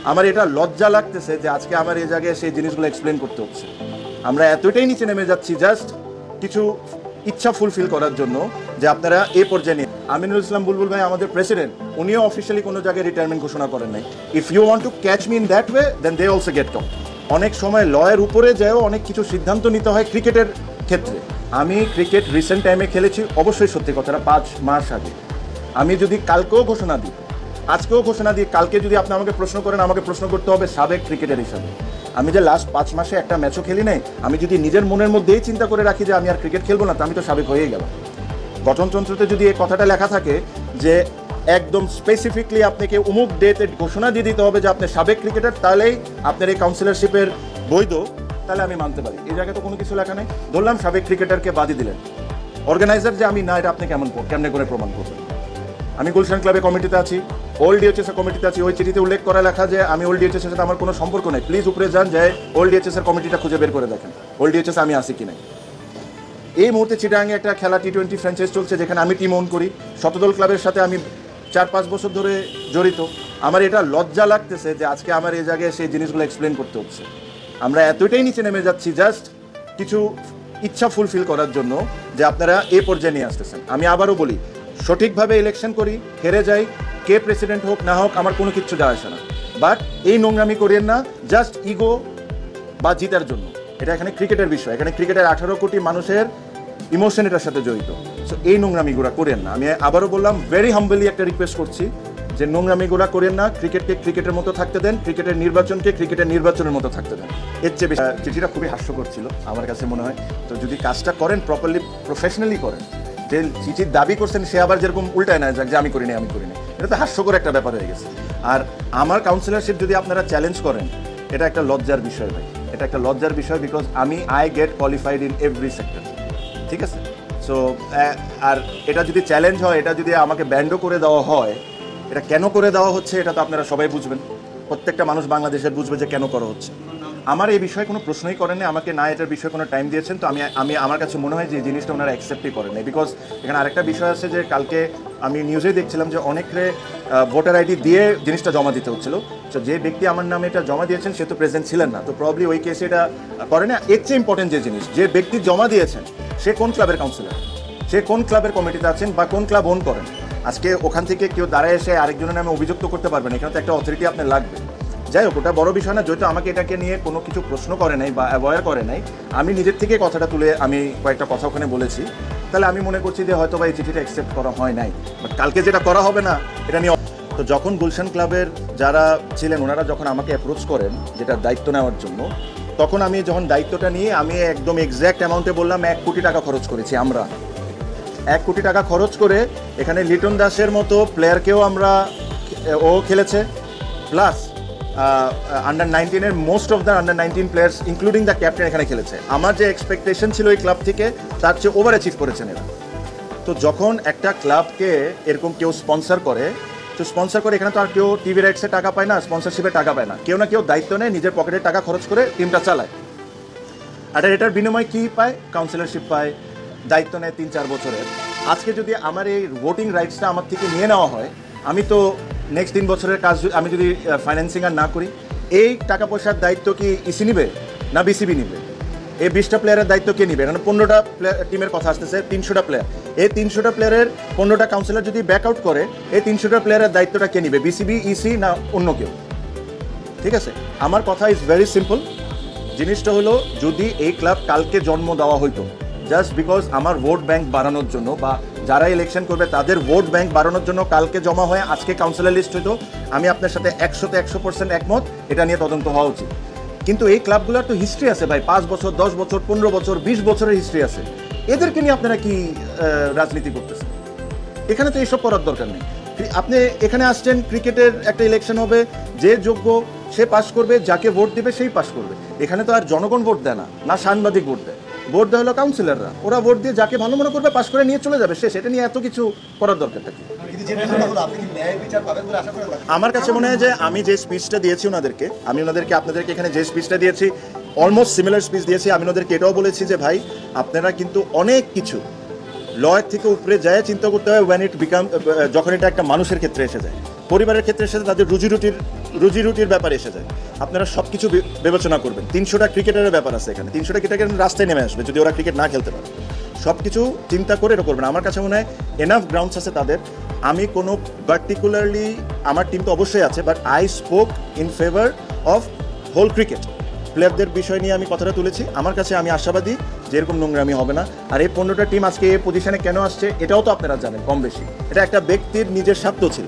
আমার এটা লজ্জা লাগতেছে যে আজকে আমার এই জায়গায় সেই জিনিসগুলো এক্সপ্লেন করতে হচ্ছে। আমরা এতটাই নিচে নেমে যাচ্ছি জাস্ট কিছু ইচ্ছা ফুলফিল করার জন্য যে আপনারা এই পর্যায়ে নিয়ে। আমিনুল ইসলাম বুলবুল ভাই আমাদের প্রেসিডেন্ট, উনিও অফিসিয়ালি কোনো জায়গায় রিটায়ারমেন্ট ঘোষণা করেন নাই। If you want to catch me in that way then they also get caught. অনেক সময় লয়ের উপরে যেও অনেক কিছু সিদ্ধান্ত নিতে হয় ক্রিকেটের ক্ষেত্রে। আমি ক্রিকেট রিসেন্ট টাইমে খেলেছি, অবশ্যই সত্যি কথাটা 5 মাস আগে। আমি যদি কালকেও ঘোষণা দিই, আজকেও ঘোষণা দিই, কালকে যদি আপনি আমাকে প্রশ্ন করেন, আমাকে প্রশ্ন করতে হবে সাবেক ক্রিকেটার হিসাবে। আমি যে লাস্ট 5 মাসে একটা ম্যাচও খেলি নাই, আমি যদি নিজের মনের মধ্যেই চিন্তা করে রাখি যে আমি আর ক্রিকেট খেলবো না, তো আমি তো সাবেক হয়েই গেলাম। গঠনতন্ত্রতে যদি এই কথাটা লেখা থাকে যে একদম স্পেসিফিকলি আপনাকে অমুক ডেতে ঘোষণা দিয়ে দিতে হবে যে আপনি সাবেক ক্রিকেটার, তাহলেই আপনার এই কাউন্সিলরশিপের বৈধ, তাহলে আমি মানতে পারি। এই জায়গায় তো কোনো কিছু লেখা নেই। ধরলাম সাবেক ক্রিকেটারকে বাদই দিলেন, অর্গানাইজার যে আমি না, এটা আপনি কেমনে করে প্রমাণ করবেন? আমি গুলশান ক্লাবে কমিটিতে আছি, ওল্ড ডিএচএস এর কমিটিতে আছি। ওই চিঠিতে উল্লেখ করা লেখা যে আমি ওল্ড ডিএচএস এর সাথে আমার কোনো সম্পর্ক নেই। প্লিজ উপরে যান, যে ওল্ড ডিএচএস এর কমিটিটা খুঁজে বের করে দেখেন ওল্ড ডিএচএস আমি আসি কি নাই। এই মুহূর্তে চিটাগাংয়ে একটা খেলা T20 ফ্র্যাঞ্চাইজ চলছে, যেখানে আমি টিম ওন করি। শতদল ক্লাবের সাথে আমি 4-5 বছর ধরে জড়িত। আমার এটা লজ্জা লাগতেছে যে আজকে আমার এই জায়গায় সেই জিনিসগুলো এক্সপ্লেন করতে হচ্ছে। আমরা এতটাই নিচে নেমে যাচ্ছি জাস্ট কিছু ইচ্ছা ফুলফিল করার জন্য যে আপনারা এই পর্যায়ে নিয়ে আসতেছেন। আমি আবারও বলি, সঠিকভাবে ইলেকশন করি, হেরে যাই, কে প্রেসিডেন্ট হোক না হোক আমার কোনো কিচ্ছু যায় আসে না। বাট এই নোংরামি করেন না জাস্ট ইগো বা জিতার জন্য। এটা এখানে ক্রিকেটের বিষয়, এখানে ক্রিকেটের 18 কোটি মানুষের ইমোশন এটার সাথে জড়িত। সো এই নোংরামিগুলা করেন না। আমি আবারও বললাম, ভেরি হাম্বলি একটা রিকোয়েস্ট করছি যে নোংরামিগুলা করেন না। ক্রিকেটকে ক্রিকেটের মতো থাকতে দেন, ক্রিকেটের নির্বাচনকে ক্রিকেটের নির্বাচনের মতো থাকতে দেন। এর চেয়ে বেশি। চিঠিটা খুবই হাস্যকর ছিল আমার কাছে মনে হয়। তো যদি কাজটা করেন প্রপারলি, প্রফেশনালি করেন, যে চিঠির দাবি করছেন সে আবার যেরকম উল্টায় না যাক যে আমি করিনি। এটা তো হাস্যকর একটা ব্যাপার হয়ে গেছে। আর আমার কাউন্সিলরশিপ যদি আপনারা চ্যালেঞ্জ করেন, এটা একটা লজ্জার বিষয় ভাই, এটা একটা লজ্জার বিষয়। Because I get qualified in every sector, ঠিক আছে? সো আর এটা যদি চ্যালেঞ্জ হয়, এটা যদি আমাকে ব্যান্ডও করে দেওয়া হয়, এটা কেন করে দেওয়া হচ্ছে এটা তো আপনারা সবাই বুঝবেন। প্রত্যেকটা মানুষ বাংলাদেশের বুঝবে যে কেন করা হচ্ছে। আমার এই বিষয়ে কোনো প্রশ্নই করেননি, আমাকে না এটার বিষয়ে কোনো টাইম দিয়েছেন। তো আমি আমার কাছে মনে হয় যে এই জিনিসটা ওনারা অ্যাকসেপ্টই করেননি। বিকজ এখানে আরেকটা বিষয় আছে যে কালকে আমি নিউজে দেখছিলাম যে অনেকে ভোটার আইডি দিয়ে জিনিসটা জমা দিতে হচ্ছিল। তো যে ব্যক্তি আমার নামে এটা জমা দিয়েছেন সে তো প্রেজেন্ট ছিলেন না, তো প্রবলি ওই কেসে এটা করে না। এর চেয়ে ইম্পর্টেন্ট যে জিনিস, যে ব্যক্তি জমা দিয়েছেন সে কোন ক্লাবের কাউন্সিলর, সে কোন ক্লাবের কমিটিতে আছেন বা কোন ক্লাব ওন করেন। আজকে ওখান থেকে কেউ দাঁড়ায় এসে আরেকজনের নামে অভিযুক্ত করতে পারবেন, এখানে তো একটা অথরিটি আপনার লাগবে। যাই হোক, ওটা বড় বিষয় না। যেহেতু আমাকে এটাকে নিয়ে কোনো কিছু প্রশ্ন করে নাই বা অ্যাভয়েড করে নাই, আমি নিজের থেকে কথাটা তুলে আমি কয়েকটা কথা ওখানে বলেছি। তাহলে আমি মনে করছি যে হয়তো বা এই চিঠিটা অ্যাকসেপ্ট করা হয় নাই, বাট কালকে যেটা করা হবে না এটা নিয়ে। তো যখন গুলশান ক্লাবের যারা ছিলেন ওনারা যখন আমাকে অ্যাপ্রোচ করেন যেটা দায়িত্ব নেওয়ার জন্য, তখন আমি যখন দায়িত্বটা নিয়ে আমি একদম এক্স্যাক্ট অ্যামাউন্টে বললাম 1 কোটি টাকা খরচ করেছি। আমরা 1 কোটি টাকা খরচ করে এখানে লিটন দাসের মতো প্লেয়ারকেও আমরা ও খেলেছে, প্লাস আন্ডার-19 এর most of the under nineteen players including the captain এখানে খেলেছে। আমার যে এক্সপেকটেশন ছিল এই ক্লাব থেকে তার চেয়ে ওভার অ্যাচিভ করেছেন এরা। তো যখন একটা ক্লাবকে এরকম কেউ স্পন্সর করে, তো স্পন্সর করে এখানে তো আর কেউ টিভি রাইটসে টাকা পায় না, স্পন্সরশিপে টাকা পায় না, কেউ না কেউ দায়িত্ব নেয়, নিজের পকেটের টাকা খরচ করে টিমটা চালায়। আর এটার বিনিময়ে কী পায়? কাউন্সিলরশিপ পায়, দায়িত্ব নেয় 3-4 বছরের। আজকে যদি আমার এই ভোটিং রাইটসটা আমার থেকে নিয়ে নেওয়া হয়, আমি তো নেক্সট 3 বছরের কাজ আমি যদি ফাইন্যান্সিং আর না করি, এই টাকা পয়সার দায়িত্ব কি ইসি নিবে না বিসিবি নিবে? এই 20টা প্লেয়ারের দায়িত্ব কে নিবে? এখানে 15টা টিমের কথা আসতেছে, 300টা প্লেয়ার। এই 300টা প্লেয়ারের 15টা কাউন্সিলর যদি ব্যাক আউট করে, এই 300টা প্লেয়ারের দায়িত্বটা কে নিবে? বিসিবি, ইসি না অন্য কেউ? ঠিক আছে, আমার কথা ইজ ভেরি সিম্পল। জিনিসটা হলো, যদি এই ক্লাব কালকে জন্ম দেওয়া হইতো জাস্ট বিকজ আমার ভোট ব্যাংক বাড়ানোর জন্য বা যারা ইলেকশন করবে তাদের ভোট ব্যাংক বাড়ানোর জন্য কালকে জমা হয়ে আজকে কাউন্সিলর লিস্ট হইতো, আমি আপনার সাথে 100% একমত, এটা নিয়ে তদন্ত হওয়া উচিত। কিন্তু এই ক্লাবগুলোর তো হিস্ট্রি আছে ভাই, 5 বছর, 10 বছর, 15 বছর, 20 বছরের হিস্ট্রি আছে। এদেরকে নিয়ে আপনারা কি রাজনীতি করতেছেন? এখানে তো এইসব করার দরকার নেই। আপনি এখানে আসছেন, ক্রিকেটের একটা ইলেকশন হবে, যে যোগ্য সে পাস করবে, যাকে ভোট দেবে সেই পাস করবে। এখানে তো আর জনগণ ভোট দেয় না, না সাংবাদিক ভোট দেয়, ভোট দেওয়া হলো কাউন্সিলররা। ওরা ভোট দিয়ে যাকে ভালো মনে করবে পাস করে নিয়ে চলে যাবে, শেষ। এটা নিয়ে এত কিছু করার দরকারটা কি? আমার কাছে মনে হয় যে আমি যে স্পিচটা দিয়েছি ওনাদেরকে, আপনাদেরকে এখানে যে স্পিচটা দিয়েছি অলমোস্ট সিমিলার স্পিচ দিয়েছি। আমি ওনাদেরকে এটাও বলেছি যে ভাই, আপনারা কিন্তু অনেক কিছু লয়ের থেকে উপরে যায় চিন্তা করতে হয় যখন এটা একটা মানুষের ক্ষেত্রে এসে যায়, পরিবারের ক্ষেত্রে এসে যায়, তাদের রুজি রুটির রুজি রুটির ব্যাপার এসে যায়, আপনারা সব কিছু বিবেচনা করবেন। 300টা ক্রিকেটারের ব্যাপার আছে এখানে, 300টা ক্রিকেটার রাস্তায় নেমে আসবে যদি ওরা ক্রিকেট না খেলতে পারে। সব কিছু চিন্তা করে এটা করবেন। আমার কাছে মনে হয় এনাফ গ্রাউন্ডস আছে তাদের। আমি কোনো পার্টিকুলারলি, আমার টিম তো অবশ্যই আছে, but I spoke in favour of whole cricket. প্লেয়ারদের বিষয় নিয়ে আমি কথাটা তুলেছি। আমার কাছে আমি আশাবাদী যে এরকম নোংরামি হবে না। আর এই 15টা টিম আজকে এই পজিশনে কেন আসছে এটাও তো আপনারা জানেন কম বেশি। এটা একটা ব্যক্তির নিজের স্বার্থ ছিল,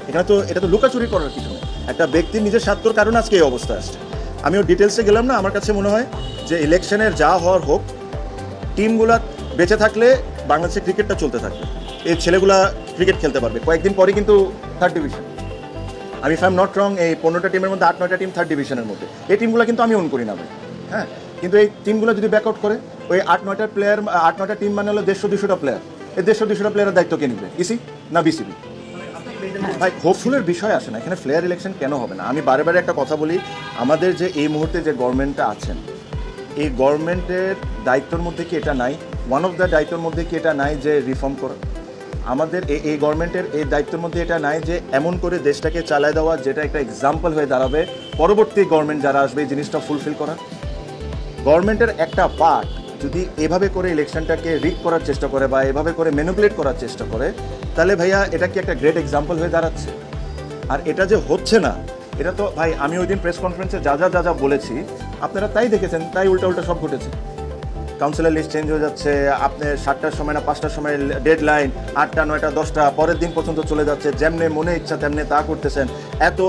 এখানে তো এটা তো লুকাচুরি করার কিছু নেই। একটা ব্যক্তির নিজের স্বার্থর কারণে আজকে এই অবস্থা আসছে। আমিও ডিটেলসে গেলাম না। আমার কাছে মনে হয় যে ইলেকশনের যা হওয়ার হোক, টিমগুলা বেঁচে থাকলে বাংলাদেশের ক্রিকেটটা চলতে থাকবে, এই ছেলেগুলা ক্রিকেট খেলতে পারবে। কয়েকদিন পরে কিন্তু থার্ড ডিভিশন, আমি if I am not wrong, এই 15টা টিমের মধ্যে 8-9টা টিম থার্ড ডিভিশনের মধ্যে। এই টিমগুলো কিন্তু আমি অন করি না ভাই, হ্যাঁ। কিন্তু এই টিমগুলো যদি ব্যাকআউট করে, ওই 8-9টা প্লেয়ার, 8-9টা টিম মানে হলো 150-200টা প্লেয়ার। এই 150-200টা প্লেয়ারের দায়িত্ব কে নিবে? ইসি না বিসিবি? ভাই হোপফুলের বিষয় আসে না এখানে। ফ্লেয়ার ইলেকশন কেন হবে না? আমি বারে বারে একটা কথা বলি, আমাদের যে এই মুহূর্তে যে গভর্নমেন্টটা আছেন, এই গভর্নমেন্টের দায়িত্বের মধ্যে কি এটা নাই? ওয়ান অফ দ্য দায়িত্বের মধ্যে কি এটা নাই যে রিফর্ম করা? আমাদের এই গভর্নমেন্টের এই দায়িত্বের মধ্যে এটা নাই যে এমন করে দেশটাকে চালায় দেওয়া যেটা একটা এক্সাম্পল হয়ে দাঁড়াবে পরবর্তী গভর্নমেন্ট যারা আসবে এই জিনিসটা ফুলফিল করা? গভর্নমেন্টের একটা পার্ট যদি এভাবে করে ইলেকশনটাকে রিক করার চেষ্টা করে বা এভাবে করে ম্যানিপুলেট করার চেষ্টা করে, তাহলে ভাইয়া এটা কি একটা গ্রেট এক্সাম্পল হয়ে দাঁড়াচ্ছে? আর এটা যে হচ্ছে না, এটা তো ভাই আমি ওই দিন প্রেস কনফারেন্সে যা যা যা যা বলেছি আপনারা তাই দেখেছেন, তাই উল্টা উল্টা সব ঘটেছে। কাউন্সিলের লিস্ট চেঞ্জ হয়ে যাচ্ছে, আপনি 7টার সময় না 5টার সময় ডেডলাইন, 8টা 9টা 10টা পরের দিন পর্যন্ত চলে যাচ্ছে, যেমনে মনে ইচ্ছা তেমনি তা করতেছেন। এত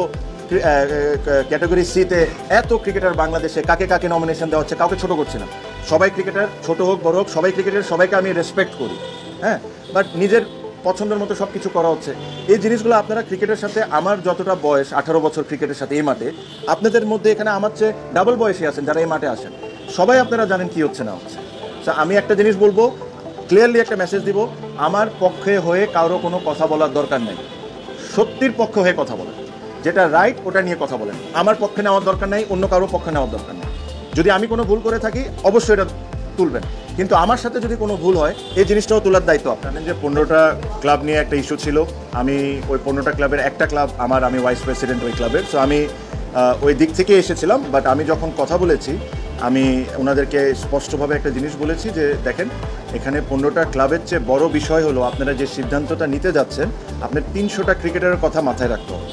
ক্যাটাগরি সিতে এত ক্রিকেটার বাংলাদেশে, কাকে কাকে নমিনেশন দেওয়া হচ্ছে, কাউকে ছোট করছে না। সবাই ক্রিকেটার, ছোট হোক বড় হোক, সবাই ক্রিকেটার, সবাইকে আমি রেসপেক্ট করি, হ্যাঁ। বাট নিজের পছন্দের মতো সব কিছু করা হচ্ছে। এই জিনিসগুলো আপনারা ক্রিকেটের সাথে, আমার যতটা বয়স 18 বছর ক্রিকেটের সাথে এই মাঠে, আপনাদের মধ্যে এখানে আমার চেয়ে ডাবল বয়সী আছেন যারা এই মাঠে আসেন, সবাই আপনারা জানেন কি হচ্ছে না হচ্ছে। আমি একটা জিনিস বলবো, ক্লিয়ারলি একটা মেসেজ দিব, আমার পক্ষে হয়ে কারো কোনো কথা বলার দরকার নেই। সত্যির পক্ষে হয়ে কথা বলেন, যেটা রাইট ওটা নিয়ে কথা বলেন। আমার পক্ষে নেওয়ার দরকার নেই, অন্য কারো পক্ষে নেওয়ার দরকার নেই। যদি আমি কোনো ভুল করে থাকি অবশ্যই এটা তুলবেন, কিন্তু আমার সাথে যদি কোনো ভুল হয় এই জিনিসটাও তোলার দায়িত্ব আপনার। যে 15টা ক্লাব নিয়ে একটা ইস্যু ছিল, আমি ওই 15টা ক্লাবের একটা ক্লাব আমি ভাইস প্রেসিডেন্ট ওই ক্লাবের, সো আমি ওই দিক থেকে এসেছিলাম। বাট আমি যখন কথা বলেছি আমি ওনাদেরকে স্পষ্টভাবে একটা জিনিস বলেছি যে দেখেন, এখানে 15টা ক্লাবের চেয়ে বড় বিষয় হলো আপনারা যে সিদ্ধান্তটা নিতে যাচ্ছেন, আপনার 300টা ক্রিকেটারের কথা মাথায় রাখতে হবে।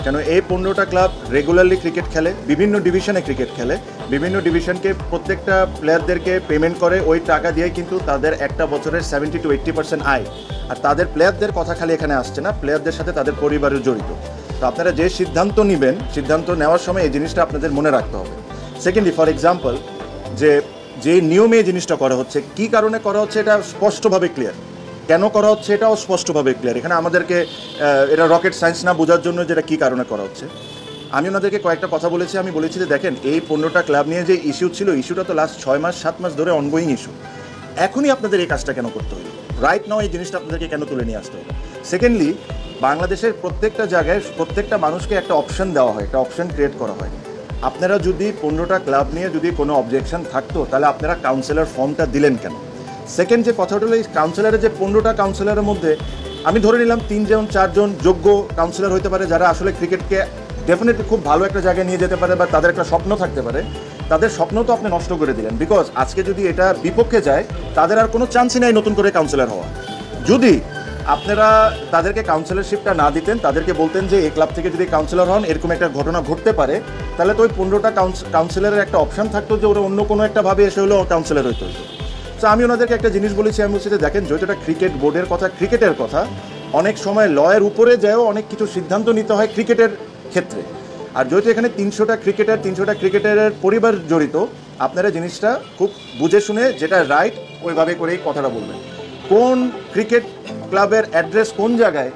কেন এই 15টা ক্লাব রেগুলারলি ক্রিকেট খেলে, বিভিন্ন ডিভিশনে ক্রিকেট খেলে, বিভিন্ন ডিভিশনকে প্রত্যেকটা প্লেয়ারদেরকে পেমেন্ট করে, ওই টাকা দিয়ে কিন্তু তাদের একটা বছরের 70-80% আয়। আর তাদের প্লেয়ারদের কথা খালি এখানে আসছে না, প্লেয়ারদের সাথে তাদের পরিবারের জড়িত। তো আপনারা যে সিদ্ধান্ত নেবেন, সিদ্ধান্ত নেওয়ার সময় এই জিনিসটা আপনাদের মনে রাখতে হবে। সেকেন্ডলি, ফর এক্সাম্পল, যে নিয়মে এই জিনিসটা করা হচ্ছে, কী কারণে করা হচ্ছে এটা স্পষ্টভাবে ক্লিয়ার, কেন করা হচ্ছে এটাও স্পষ্টভাবে ক্লিয়ার। এখানে আমাদেরকে এটা রকেট সায়েন্স না বোঝার জন্য যেটা কী কারণে করা হচ্ছে। আমি ওনাদেরকে কয়েকটা কথা বলেছি, আমি বলেছি যে দেখেন, এই 15টা ক্লাব নিয়ে যে ইস্যু ছিল, ইস্যুটা তো লাস্ট 6 মাস 7 মাস ধরে অনগোয়িং ইস্যু। এখনই আপনাদের এই কাজটা কেন করতে হবে? রাইট নাও এই জিনিসটা আপনাদেরকে কেন তুলে নিয়ে আসতে হবে? সেকেন্ডলি, বাংলাদেশের প্রত্যেকটা জায়গায় প্রত্যেকটা মানুষকে একটা অপশন দেওয়া হয়, একটা অপশন ক্রিয়েট করা হয়। আপনারা যদি 15টা ক্লাব নিয়ে যদি কোনো অবজেকশন থাকতো, তাহলে আপনারা কাউন্সিলর ফর্মটা দিলেন কেন? সেকেন্ড যে কথাটা হলো, এই কাউন্সিলরের যে 15টা কাউন্সিলরের মধ্যে আমি ধরে নিলাম 3-4জন যোগ্য কাউন্সিলর হতে পারে, যারা আসলে ক্রিকেটকে ডেফিনেটলি খুব ভালো একটা জায়গায় নিয়ে যেতে পারে, বা তাদের একটা স্বপ্ন থাকতে পারে। তাদের স্বপ্ন তো আপনি নষ্ট করে দিলেন, বিকজ আজকে যদি এটা বিপক্ষে যায়, তাদের আর কোনো চান্সই নাই নতুন করে কাউন্সিলর হওয়া। যদি আপনারা তাদেরকে কাউন্সিলরশিপটা না দিতেন, তাদেরকে বলতেন যে এই ক্লাব থেকে যদি কাউন্সিলর হন এরকম একটা ঘটনা ঘটতে পারে, তাহলে তো ওই 15টা কাউন্সিলরের একটা অপশন থাকতো যে ওরা অন্য কোনো একটা ভাবে এসে হলেও কাউন্সিলর হইতে হতো। তো আমি ওনাদেরকে একটা জিনিস বলেছি, আমি বলছি যে দেখেন, যেহেতু এটা ক্রিকেট বোর্ডের কথা, ক্রিকেটের কথা, অনেক সময় লয়ের উপরে যায়ও অনেক কিছু সিদ্ধান্ত নিতে হয় ক্রিকেটের ক্ষেত্রে। আর যেহেতু এখানে 300টা ক্রিকেটারের পরিবার জড়িত, আপনারা জিনিসটা খুব বুঝে শুনে যেটা রাইট ওইভাবে করেই কথাটা বলবেন। কোন ক্রিকেট ক্লাবের অ্যাড্রেস কোন জায়গায়,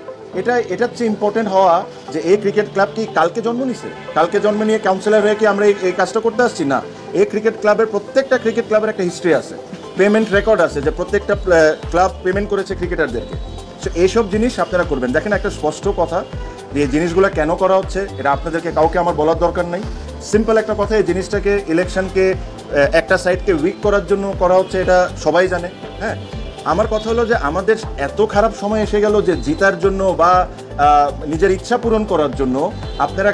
এটার চেয়ে ইম্পর্টেন্ট হওয়া যে এই ক্রিকেট ক্লাব কি কালকে জন্ম নিছে, কালকে জন্ম নিয়ে কাউন্সিলর হয়ে কি আমরা এই কাজটা করতে আসছি না। এই ক্রিকেট ক্লাবের প্রত্যেকটা ক্রিকেট ক্লাবের একটা হিস্ট্রি আছে, পেমেন্ট রেকর্ড আছে, যে প্রত্যেকটা ক্লাব পেমেন্ট করেছে ক্রিকেটারদেরকে। সো এইসব জিনিস আপনারা করবেন। দেখেন, একটা স্পষ্ট কথা, এই জিনিসগুলো কেন করা হচ্ছে এটা আপনাদেরকে কাউকে আমার বলার দরকার নেই। সিম্পল একটা কথা, এই জিনিসটাকে ইলেকশনকে একটা সাইডকে উইক করার জন্য করা হচ্ছে, এটা সবাই জানে, হ্যাঁ। আমার কথা হলো যে আমাদের এত খারাপ সময় এসে গেল যে জিতার জন্য বা নিজের ইচ্ছা পূরণ করার জন্য আপনারা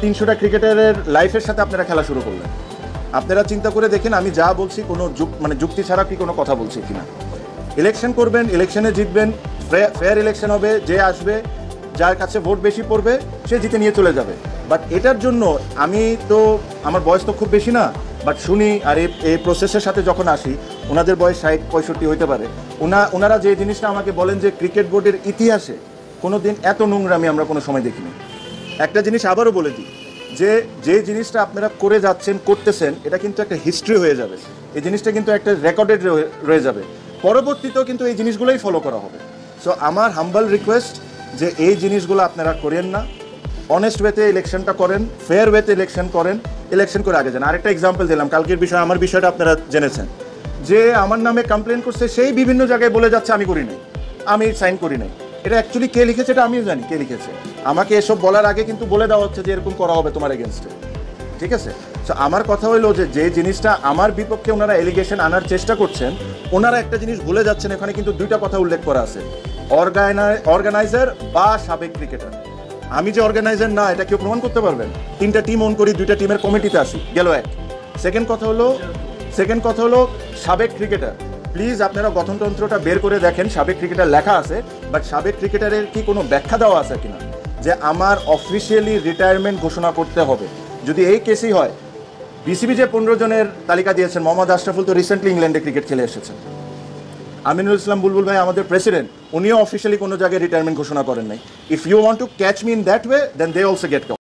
300টা ক্রিকেটারের লাইফের সাথে আপনারা খেলা শুরু করলেন। আপনারা চিন্তা করে দেখেন আমি যা বলছি কোনো যুক্তি ছাড়া কি কোনো কথা বলছি কিনা। ইলেকশন করবেন, ইলেকশনে জিতবেন, ফেয়ার ইলেকশন হবে, যে আসবে যার কাছে ভোট বেশি পড়বে সে জিতে নিয়ে চলে যাবে। বাট এটার জন্য আমি তো, আমার বয়স তো খুব বেশি না, বাট শুনি আর এই প্রসেসের সাথে যখন আসি, ওনাদের বয়স 60-65 হইতে পারে, ওনারা যে জিনিসটা আমাকে বলেন যে ক্রিকেট বোর্ডের ইতিহাসে কোনো দিন এত নোংরামি আমরা কোনো সময় দেখিনি। একটা জিনিস আবারও বলে দিই, যে জিনিসটা আপনারা করে যাচ্ছেন, করতেছেন, এটা কিন্তু একটা হিস্ট্রি হয়ে যাবে। এই জিনিসটা কিন্তু একটা রেকর্ডেড রয়ে যাবে, পরবর্তীতেও কিন্তু এই জিনিসগুলোই ফলো করা হবে। সো আমার হাম্বল রিকোয়েস্ট যে এই জিনিসগুলো আপনারা করেন না, অনেস্ট ওয়েতে ইলেকশনটা করেন, ফেয়ার ওয়েতে ইলেকশন করেন, ইলেকশন করে আগে যান। আরেকটা এক্সাম্পল দিলাম, কালকের বিষয়, আমার বিষয়টা আপনারা জেনেছেন, যে আমার নামে কমপ্লেন করছে, সেই বিভিন্ন জায়গায় বলে যাচ্ছে আমি করি নাই, আমি সাইন করি নাই। এটা অ্যাকচুয়ালি কে লিখেছে এটা আমিও জানি কে লিখেছে। আমাকে এসব বলার আগে কিন্তু বলে দেওয়া হচ্ছে যে এরকম করা হবে তোমার এগেনস্টে, ঠিক আছে? সো আমার কথা হলো যে জিনিসটা আমার বিপক্ষে ওনারা এলিগেশন আনার চেষ্টা করছেন, ওনারা একটা জিনিস ভুলে যাচ্ছেন, এখানে কিন্তু দুইটা কথা উল্লেখ করা আছে, অর্গানাইজার বা সাবেক ক্রিকেটার। আমি যে অর্গানাইজার না এটা কেউ প্রমাণ করতে পারবেন? 3টা টিম ওন করি, 2টা টিমের কমিটিতে আসি, গেল এক। সেকেন্ড কথা হলো সাবেক ক্রিকেটার। প্লিজ আপনারা গঠনতন্ত্রটা বের করে দেখেন, সাবেক ক্রিকেটার লেখা আছে, বাট সাবেক ক্রিকেটারের কি কোনো ব্যাখ্যা দেওয়া আছে কিনা যে আমার অফিসিয়ালি রিটায়ারমেন্ট ঘোষণা করতে হবে? যদি এই কেসই হয়, বিসিবি যে 15 জনের তালিকা দিয়েছেন, মোহাম্মদ আশরাফুল তো রিসেন্টলি ইংল্যান্ডে ক্রিকেট খেলে এসেছেন। আমিনুল ইসলাম বুলবুল ভাই আমাদের প্রেসিডেন্ট, উনিও অফিসিয়ালি কোনো জায়গায় রিটায়ারমেন্ট ঘোষণা করেন নাই। If you want to catch me in that way, then they also gate